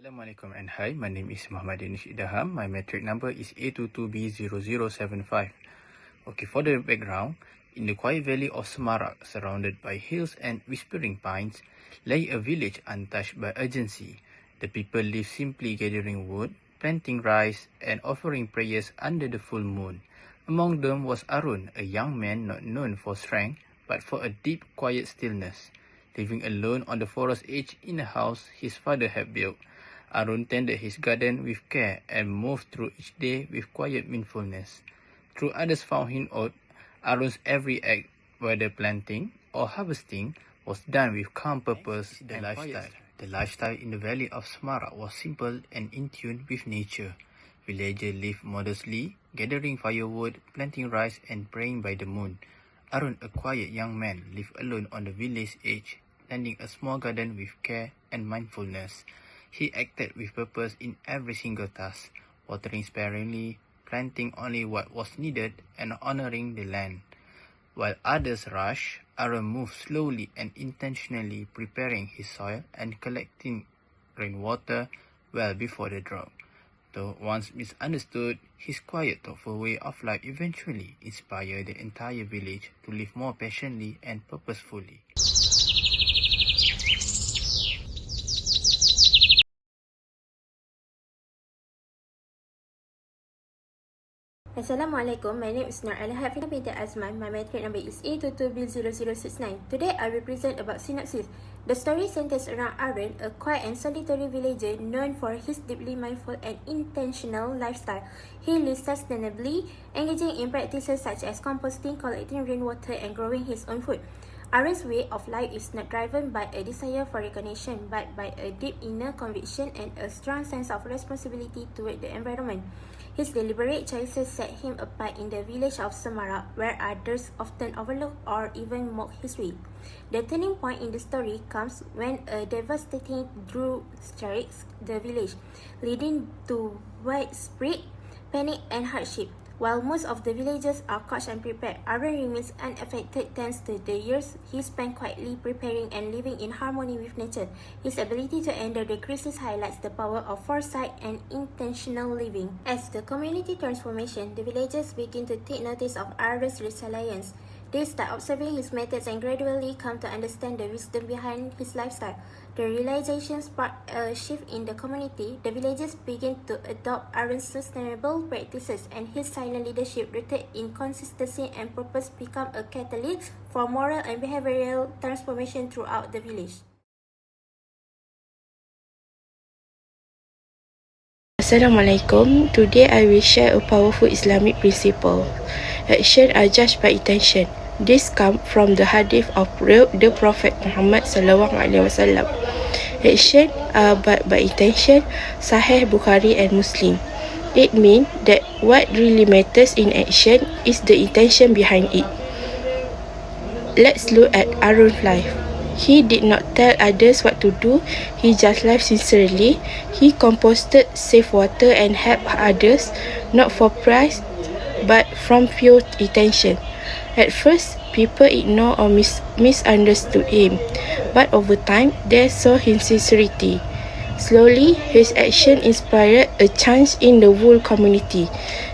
Assalamualaikum and hi, my name is Muhammad Danish Idaham. My metric number is A22B0075. Okay, for the background, in the quiet valley of Semarak, surrounded by hills and whispering pines, lay a village untouched by urgency. The people live simply gathering wood, planting rice, and offering prayers under the full moon. Among them was Arun, a young man not known for strength, but for a deep, quiet stillness. Living alone on the forest edge in a house his father had built, Arun tended his garden with care and moved through each day with quiet mindfulness. Though others found him odd, Arun's every act, whether planting or harvesting, was done with calm purpose and lifestyle. The lifestyle in the valley of Semarak was simple and in tune with nature. Villagers lived modestly, gathering firewood, planting rice, and praying by the moon. Arun, a quiet young man, lived alone on the village edge, tending a small garden with care and mindfulness. He acted with purpose in every single task, watering sparingly, planting only what was needed, and honoring the land. While others rushed, Arun moved slowly and intentionally, preparing his soil and collecting rainwater well before the drought. Though once misunderstood, his quiet, thoughtful way of life eventually inspired the entire village to live more patiently and purposefully. Assalamualaikum, my name is Nur Alhaf binti Azman. My metric number is A22B0069. Today I will present about synopsis. The story centers around Arun, a quiet and solitary villager known for his deeply mindful and intentional lifestyle. He lives sustainably, engaging in practices such as composting, collecting rainwater, and growing his own food. Arun's way of life is not driven by a desire for recognition, but by a deep inner conviction and a strong sense of responsibility toward the environment. His deliberate choices set him apart in the village of Semarak, where others often overlook or even mock his way. The turning point in the story comes when a devastating drought strikes the village, leading to widespread panic and hardship. While most of the villagers are caught and prepared, Arun remains unaffected thanks to the years he spent quietly preparing and living in harmony with nature. His ability to endure the crisis highlights the power of foresight and intentional living. As the community transformation, the villagers begin to take notice of Arun's resilience. They start observing his methods and gradually come to understand the wisdom behind his lifestyle. The realization sparked a shift in the community. The villagers begin to adopt Arun's sustainable practices, and his silent leadership, rooted in consistency and purpose, become a catalyst for moral and behavioral transformation throughout the village. Assalamualaikum. Today I will share a powerful Islamic principle. Actions are judged by intention. This comes from the hadith of the Prophet Muhammad SAW. Actions are but by intention. Sahih Bukhari and Muslim. It means that what really matters in action is the intention behind it. Let's look at Arun's life. He did not tell others what to do, he just lived sincerely. He composted, saved water and helped others, not for prize, but from pure intention. At first, people ignored or misunderstood him, but over time, they saw his sincerity. Slowly, his action inspired a change in the whole community.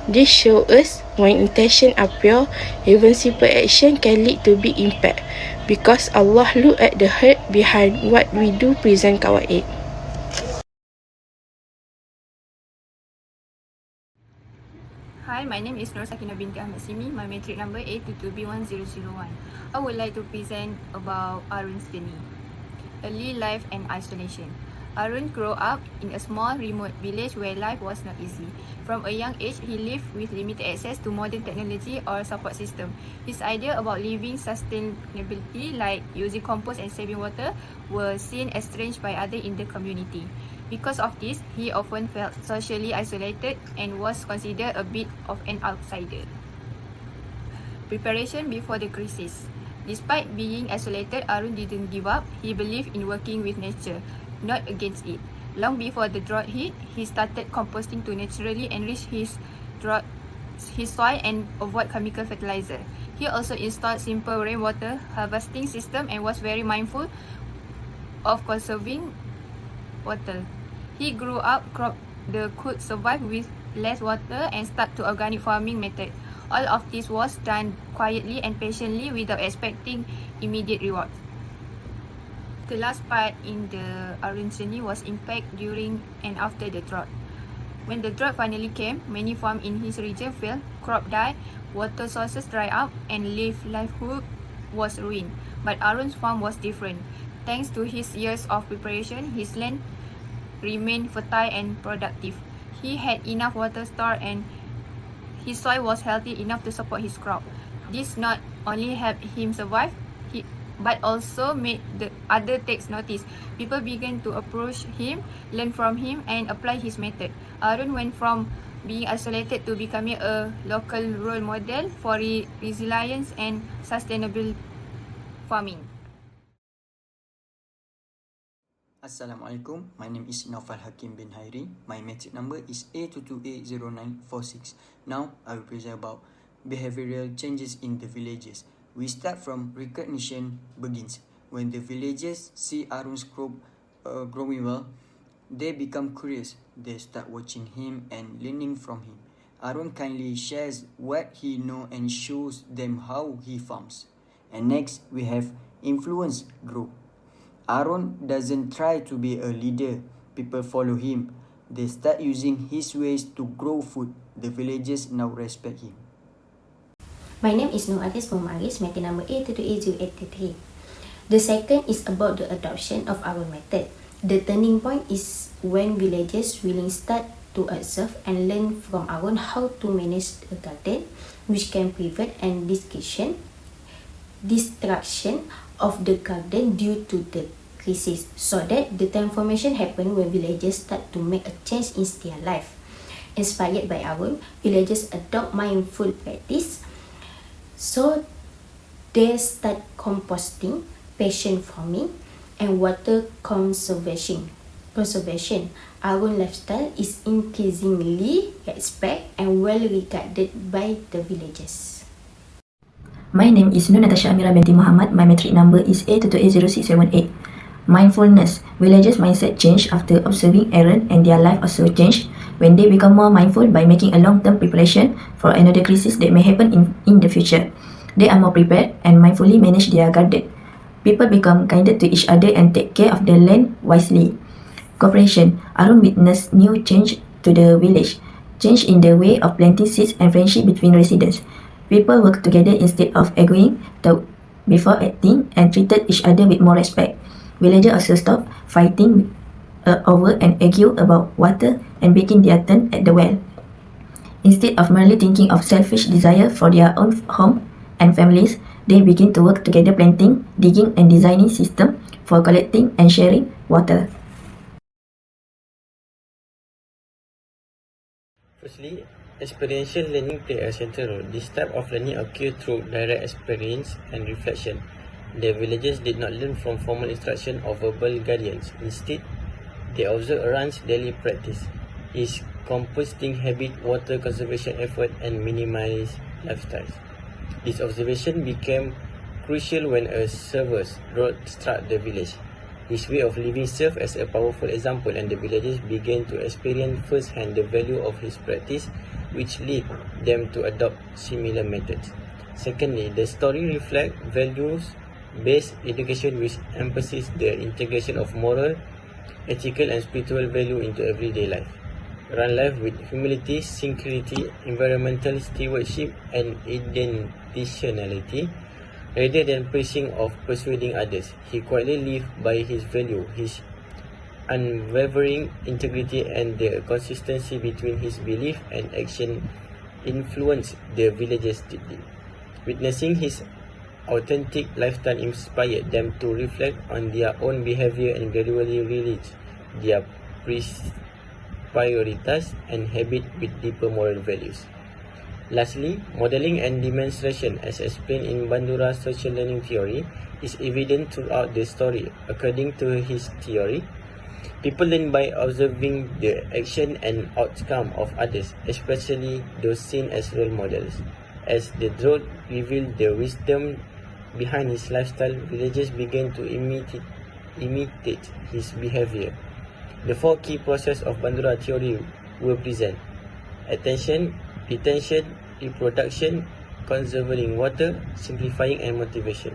This shows us when intentions are pure, even simple action can lead to big impact. Because Allah look at the heart behind what we do present kawaid. Hi, my name is Nur Sakina binti Ahmad Simi. My metric number A22B1001. I would like to present about Arun's journey. Early life and isolation. Arun grew up in a small, remote village where life was not easy. From a young age, he lived with limited access to modern technology or support system. His idea about living sustainability, like using compost and saving water, were seen as strange by others in the community. Because of this, he often felt socially isolated and was considered a bit of an outsider. Preparation before the crisis. Despite being isolated, Arun didn't give up. He believed in working with nature, not against it. Long before the drought hit, he started composting to naturally enrich his soil and avoid chemical fertilizer. He also installed simple rainwater harvesting system and was very mindful of conserving water. He grew up crop that could survive with less water and stuck to organic farming method. All of this was done quietly and patiently without expecting immediate rewards. The last part in the Arun's journey was impact during and after the drought. When the drought finally came, many farms in his region failed, crop died, water sources dried up, and livelihood was ruined. But Arun's farm was different. Thanks to his years of preparation, his land remained fertile and productive. He had enough water stored and his soil was healthy enough to support his crop. This not only helped him survive, but also made the other takes notice. People began to approach him, learn from him, and apply his method. Arun went from being isolated to becoming a local role model for resilience and sustainable farming. Assalamualaikum, my name is Naufal Hakim bin Hairi. My metric number is A22A0946. Now, I will present about behavioral changes in the villages. We start from recognition begins. When the villagers see Arun's crop growing well, they become curious. They start watching him and learning from him. Arun kindly shares what he knows and shows them how he farms. And next, we have influence grow. Arun doesn't try to be a leader. People follow him. They start using his ways to grow food. The villagers now respect him. My name is Nur Aris Mumaris, metric number A22A0833. The second is about the adoption of our method. The turning point is when villagers will start to observe and learn from Arun how to manage a garden, which can prevent and destruction of the garden due to the crisis, so that the transformation happen when villagers start to make a change in their life. Inspired by Arun, villagers adopt mindful practice, so they start composting, patient farming, and water conservation. Arun lifestyle is increasingly respected and well regarded by the villagers. My name is Nur Natasha Amira binti Muhammad. My metric number is A22A0678. Mindfulness. Villagers' mindset change after observing Arun, and their life also changed when they become more mindful by making a long-term preparation for another crisis that may happen in the future. They are more prepared and mindfully manage their garden. People become kinder to each other and take care of their land wisely. Cooperation. Arun witnessed new change to the village. Change in the way of planting seeds and friendship between residents. People work together instead of arguing before acting and treated each other with more respect. Villagers also stopped fighting over and argue about water and waiting their turn at the well. Instead of merely thinking of selfish desire for their own home and families, they begin to work together planting, digging and designing systems for collecting and sharing water. Firstly, experiential learning plays a central role. This type of learning occurs through direct experience and reflection. The villagers did not learn from formal instruction or verbal guidance. Instead, they observed Arun's daily practice, his composting habit, water conservation effort, and minimized lifestyles. This observation became crucial when a severe drought struck the village. His way of living served as a powerful example, and the villagers began to experience firsthand the value of his practice, which led them to adopt similar methods. Secondly, the story reflects values-based education which emphasizes the integration of moral, ethical, and spiritual value into everyday life. Run life with humility, sincerity, environmental stewardship, and intentionality, rather than preaching or persuading others. He quietly lived by his value, his unwavering integrity, and the consistency between his belief and action influenced the villagers deeply. Witnessing his authentic lifestyle inspired them to reflect on their own behavior and gradually realize their priorities and habit with deeper moral values. Lastly, modeling and demonstration, as explained in Bandura's social learning theory, is evident throughout the story. According to his theory, people learn by observing the action and outcome of others, especially those seen as role models. As the drought revealed the wisdom behind his lifestyle, villagers began to imitate his behavior. The 4 key processes of Bandura theory were present: attention, retention, reproduction, conserving water, simplifying, and motivation.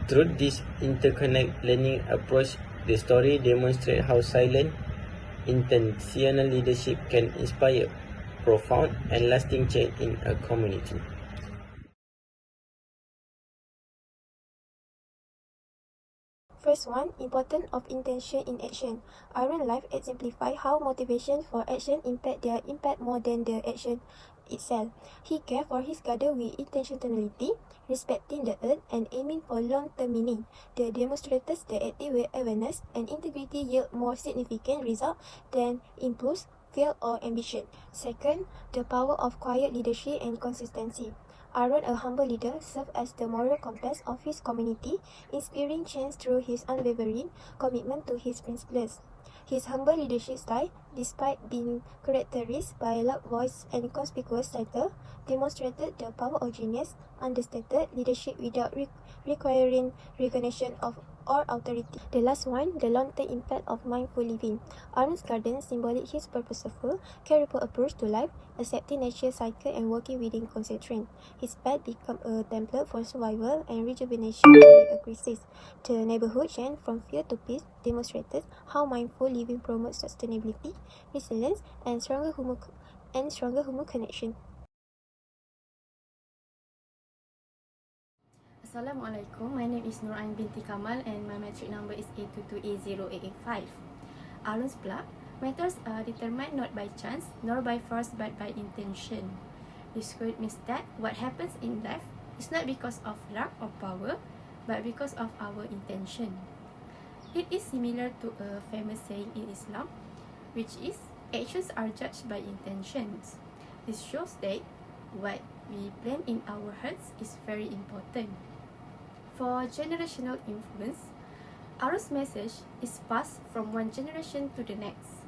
Through this interconnect learning approach, the story demonstrates how silent, intentional leadership can inspire profound and lasting change in a community. First one, importance of intention in action. Aaron's life exemplifies how motivation for action impact their impact more than the action itself. He cared for his garden with intentionality, respecting the earth and aiming for long-term meaning. The demonstrators the active awareness and integrity yield more significant results than impulse, fear or ambition. Second, the power of quiet leadership and consistency. Aaron, a humble leader, served as the moral compass of his community, inspiring change through his unwavering commitment to his principles. His humble leadership style, despite being characterized by loud voice and conspicuous title, demonstrated the power of genius, understated leadership without requiring recognition of or authority. The last one, the long-term impact of mindful living. Aaron's garden symbolic his purposeful, careful approach to life, accepting nature's cycle and working within constraint. His path became a template for survival and rejuvenation during a crisis. The neighborhood change from fear to peace demonstrated how mindful living promotes sustainability, resilience, and stronger human connection. Assalamualaikum, my name is Nur Ain binti Kamal and my metric number is A22A0885. Aaron's plug matters are determined not by chance nor by force but by intention. This quote means that what happens in life is not because of luck or power but because of our intention. It is similar to a famous saying in Islam, which is actions are judged by intentions. This shows that what we plan in our hearts is very important. For generational influence, Aaron's message is passed from one generation to the next.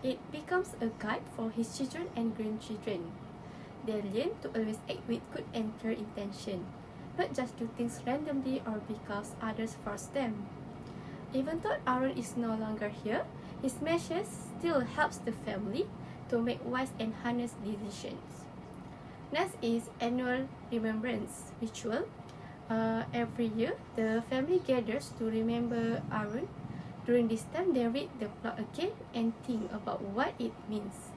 It becomes a guide for his children and grandchildren. They learn to always act with good and pure intention, not just do things randomly or because others force them. Even though Aaron is no longer here, his message still helps the family to make wise and honest decisions. Next is annual remembrance ritual. Every year, the family gathers to remember Aaron. During this time, they read the plot again and think about what it means.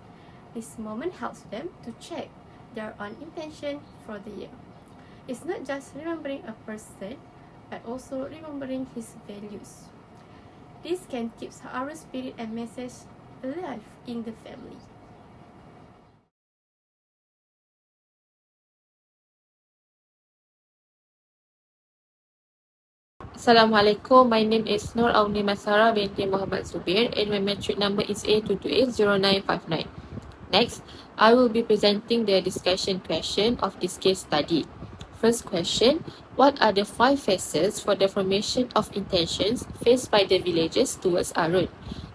This moment helps them to check their own intention for the year. It's not just remembering a person, but also remembering his values. This can keep Aaron's spirit and message alive in the family. Assalamualaikum, my name is Nur Auni Masara binti Muhammad Zubir and my metric number is A2280959. Next, I will be presenting the discussion question of this case study. First question, what are the 5 phases for the formation of intentions faced by the villagers towards Aaron?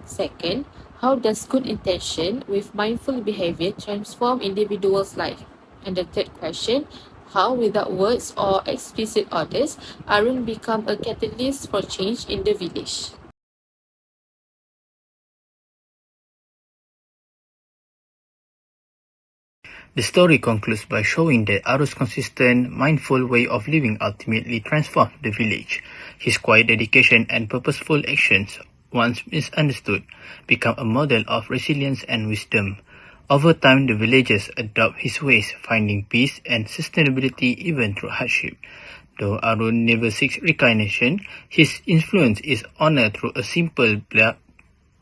Second, how does good intention with mindful behavior transform individuals' life? And the third question, how without words or explicit orders, Aaron become a catalyst for change in the village. The story concludes by showing that Aaron's consistent, mindful way of living ultimately transformed the village. His quiet dedication and purposeful actions, once misunderstood, become a model of resilience and wisdom. Over time, the villagers adopt his ways, finding peace and sustainability even through hardship. Though Aaron never seeks recognition, his influence is honored through a simple plaque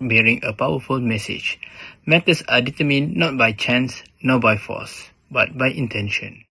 bearing a powerful message. Matters are determined not by chance nor by force, but by intention.